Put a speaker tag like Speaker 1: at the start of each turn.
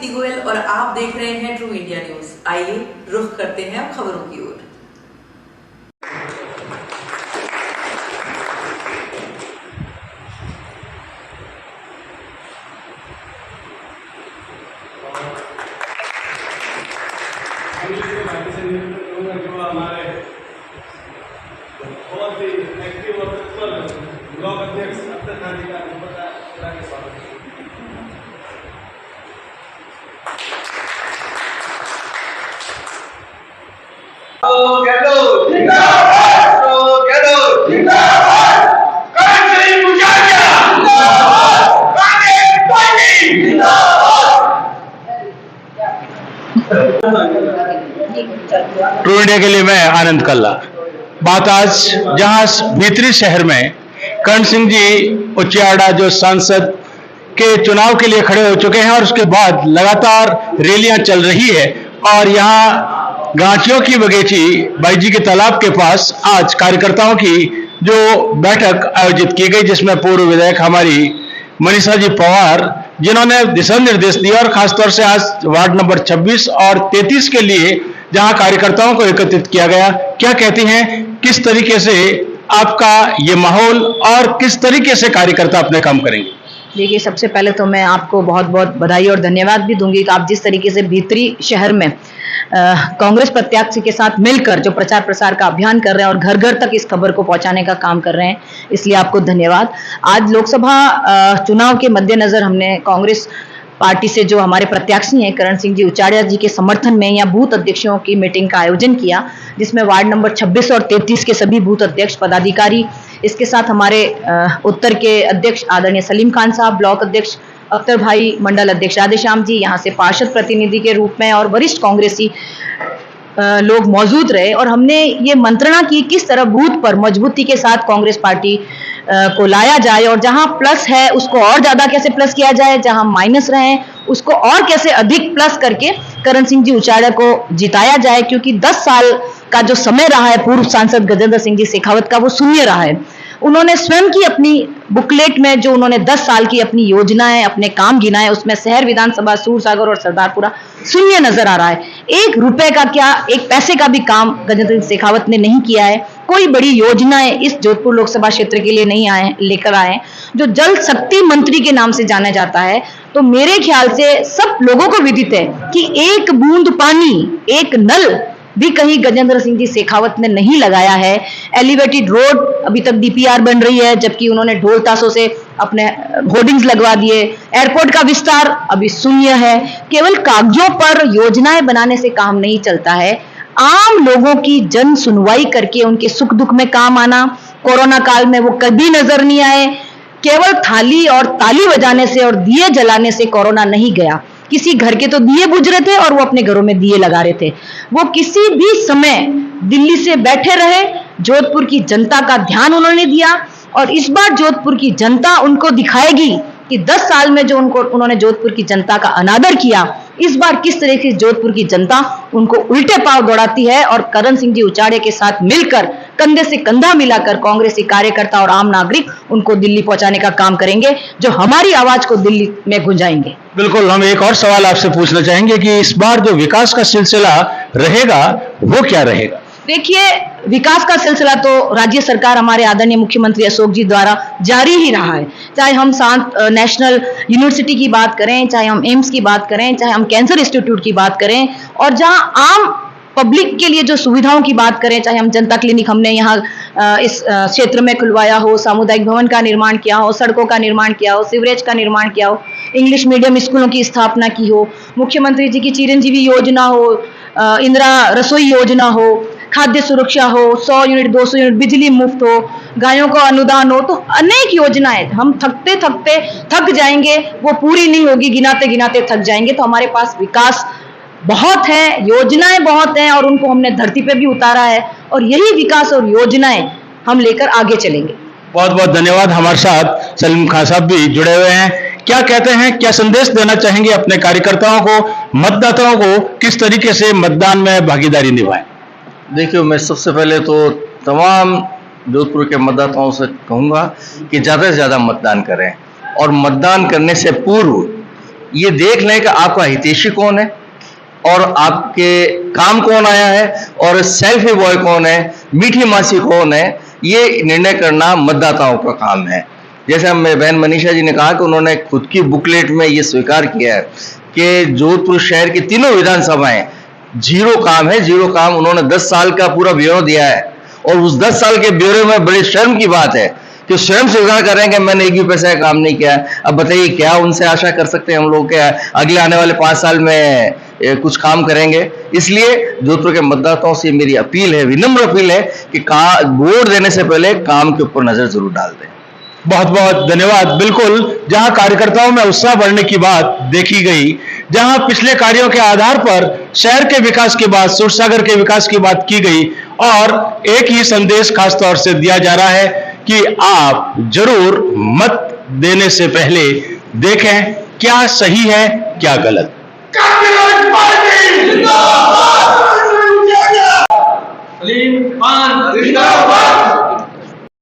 Speaker 1: दीप्ति गोयल और आप देख रहे हैं ट्रू इंडिया न्यूज। आइए रुख करते हैं अब खबरों की ओर।
Speaker 2: जो हमारे बहुत ही एक्टिव और तत्पर ब्लॉक अध्यक्ष अब्दुल खादी का के स्वागत है।
Speaker 3: ट्रू इंडिया के लिए मैं आनंद कल्ला। बात आज जहां भीतरी शहर में कर्ण सिंह जी उचियाड़ा जो सांसद के चुनाव के लिए खड़े हो चुके हैं और उसके बाद लगातार रैलियां चल रही है और यहां गांचियों की बगीची बाई जी के तालाब के पास आज कार्यकर्ताओं की जो बैठक आयोजित की गई, जिसमें पूर्व विधायक हमारी मनीषा जी पवार जिन्होंने दिशा निर्देश दिया और खासतौर से आज वार्ड नंबर 26 और 33 के लिए जहां कार्यकर्ताओं को एकत्रित किया गया, क्या कहती हैं, किस तरीके से आपका ये माहौल और किस तरीके से कार्यकर्ता अपने काम करेंगे?
Speaker 4: देखिए, सबसे पहले तो मैं आपको बहुत बहुत बधाई और धन्यवाद भी दूंगी कि आप जिस तरीके से भीतरी शहर में कांग्रेस प्रत्याशी के साथ मिलकर जो प्रचार प्रसार का अभियान कर रहे हैं और घर घर तक इस खबर को पहुंचाने का काम कर रहे हैं, इसलिए आपको धन्यवाद। आज लोकसभा चुनाव के मद्देनजर हमने कांग्रेस पार्टी से जो हमारे प्रत्याशी हैं कर्ण सिंह जी उचाड़ा जी के समर्थन में या बूथ अध्यक्षों की मीटिंग का आयोजन किया, जिसमें वार्ड नंबर 26 और 33 के सभी बूथ अध्यक्ष पदाधिकारी, इसके साथ हमारे उत्तर के अध्यक्ष आदरणीय सलीम खान साहब, ब्लॉक अध्यक्ष अख्तर भाई, मंडल अध्यक्ष राधेश्याम जी, यहाँ से पार्षद प्रतिनिधि के रूप में और वरिष्ठ कांग्रेसी लोग मौजूद रहे और हमने ये मंत्रणा की किस तरह बूथ पर मजबूती के साथ कांग्रेस पार्टी को लाया जाए और जहां प्लस है उसको और ज्यादा कैसे प्लस किया जाए, जहां माइनस रहे उसको और कैसे अधिक प्लस करके कर्ण सिंह जी उचाड़ा को जिताया जाए, क्योंकि 10 साल का जो समय रहा है पूर्व सांसद गजेंद्र सिंह जी शेखावत का, वो शून्य रहा है। उन्होंने स्वयं की अपनी बुकलेट में जो उन्होंने 10 साल की अपनी योजनाएं, अपने काम गिनाए, उसमें शहर विधानसभा, सूरसागर और सरदारपुरा शून्य नजर आ रहा है। 1 रुपए का क्या, 1 पैसे का भी काम गजेंद्र सिंह शेखावत ने नहीं किया है। कोई बड़ी योजनाएं इस जोधपुर लोकसभा क्षेत्र के लिए नहीं लेकर आए। जो जल शक्ति मंत्री के नाम से जाना जाता है, तो मेरे ख्याल से सब लोगों को विदित है कि 1 बूंद पानी, 1 नल भी कहीं गजेंद्र सिंह जी शेखावत ने नहीं लगाया है। एलिवेटेड रोड अभी तक डीपीआर बन रही है, जबकि उन्होंने ढोल ताशों से अपने होर्डिंग्स लगवा दिए। एयरपोर्ट का विस्तार अभी शून्य है। केवल कागजों पर योजनाएं बनाने से काम नहीं चलता है। आम लोगों की जन सुनवाई करके उनके सुख दुख में काम आना, कोरोना काल में वो कभी नजर नहीं आए। केवल थाली और ताली बजाने से और दिए जलाने से कोरोना नहीं गया। किसी घर के तो दिए बुझ रहे थे और वो अपने घरों में दिए लगा रहे थे। वो किसी भी समय दिल्ली से बैठे रहे, जोधपुर की जनता का ध्यान उन्होंने दिया और इस बार जोधपुर की जनता उनको दिखाएगी कि 10 साल में जो उन्होंने जोधपुर की जनता का अनादर किया, इस बार किस तरह से जोधपुर की जनता उनको उल्टे पांव दौड़ाती है। और कर्ण सिंह जी उचाड़े के साथ मिलकर कंधे से कंधा मिलाकर कांग्रेसी कार्यकर्ता और आम नागरिक उनको दिल्ली पहुंचाने का काम करेंगे, जो हमारी आवाज को दिल्ली में गुंजाएंगे।
Speaker 3: बिल्कुल, हम एक और सवाल आपसे पूछना चाहेंगे कि इस बार जो विकास का सिलसिला रहेगा वो क्या रहेगा?
Speaker 4: देखिए, विकास का सिलसिला तो राज्य सरकार, हमारे आदरणीय मुख्यमंत्री अशोक जी द्वारा जारी ही रहा है। चाहे हम नेशनल यूनिवर्सिटी की बात करें, चाहे हम एम्स की बात करें, चाहे हम कैंसर इंस्टीट्यूट की बात करें, और जहां आम पब्लिक के लिए जो सुविधाओं की बात करें, चाहे हम जनता क्लिनिक हमने यहाँ इस क्षेत्र में खुलवाया हो, सामुदायिक भवन का निर्माण किया हो, सड़कों का निर्माण किया हो, सीवरेज का निर्माण किया हो, इंग्लिश मीडियम स्कूलों की स्थापना की हो, मुख्यमंत्री जी की चिरंजीवी योजना हो, इंदिरा रसोई योजना हो, खाद्य सुरक्षा हो, 100 यूनिट 200 यूनिट बिजली मुफ्त हो, गायों का अनुदान हो, तो अनेक योजनाएं हम थकते थकते थक जाएंगे, वो पूरी नहीं होगी, गिनाते गिनाते थक जाएंगे। तो हमारे पास विकास बहुत है, योजनाएं बहुत हैं और उनको हमने धरती पे भी उतारा है और यही विकास और योजनाएं हम लेकर आगे चलेंगे।
Speaker 3: बहुत बहुत धन्यवाद। हमारे साथ सलीम खान साहब भी जुड़े हुए हैं। क्या कहते हैं, क्या संदेश देना चाहेंगे अपने कार्यकर्ताओं को, मतदाताओं को, किस तरीके से मतदान में भागीदारी निभाएं?
Speaker 5: देखिए, मैं सबसे पहले तो तमाम जोधपुर के मतदाताओं से कहूँगा कि ज़्यादा से ज़्यादा मतदान करें और मतदान करने से पूर्व ये देख लें कि आपका हितैषी कौन है और आपके काम कौन आया है और सेल्फी बॉय कौन है, मीठी मासी कौन है, ये निर्णय करना मतदाताओं का काम है। जैसे हम बहन मनीषा जी ने कहा कि उन्होंने खुद की बुकलेट में ये स्वीकार किया है कि जोधपुर शहर की तीनों विधानसभाएं जीरो काम है, जीरो काम। उन्होंने 10 साल का पूरा ब्यौरा दिया है और उस 10 साल के ब्यौरे में बड़ी शर्म की बात है कि स्वयं स्वीकार कर रहे हैं कि मैंने एक भी पैसा का काम नहीं किया। अब बताइए क्या उनसे आशा कर सकते हैं हम लोग क्या अगले आने वाले 5 साल में कुछ काम करेंगे। इसलिए जोधपुर के मतदाताओं से मेरी अपील है, विनम्र अपील है कि वोट देने से पहले काम के ऊपर नजर जरूर डाल दें।
Speaker 3: बहुत बहुत धन्यवाद। बिल्कुल, जहां कार्यकर्ताओं में उत्साह बढ़ने की बात देखी गई, जहां पिछले कार्यों के आधार पर शहर के विकास की बात, सूरसागर के विकास की बात की गई और एक ही संदेश खास तौर से दिया जा रहा है कि आप जरूर मत देने से पहले देखें क्या सही है क्या गलत।
Speaker 6: कांग्रेस पार्टी जिंदाबाद।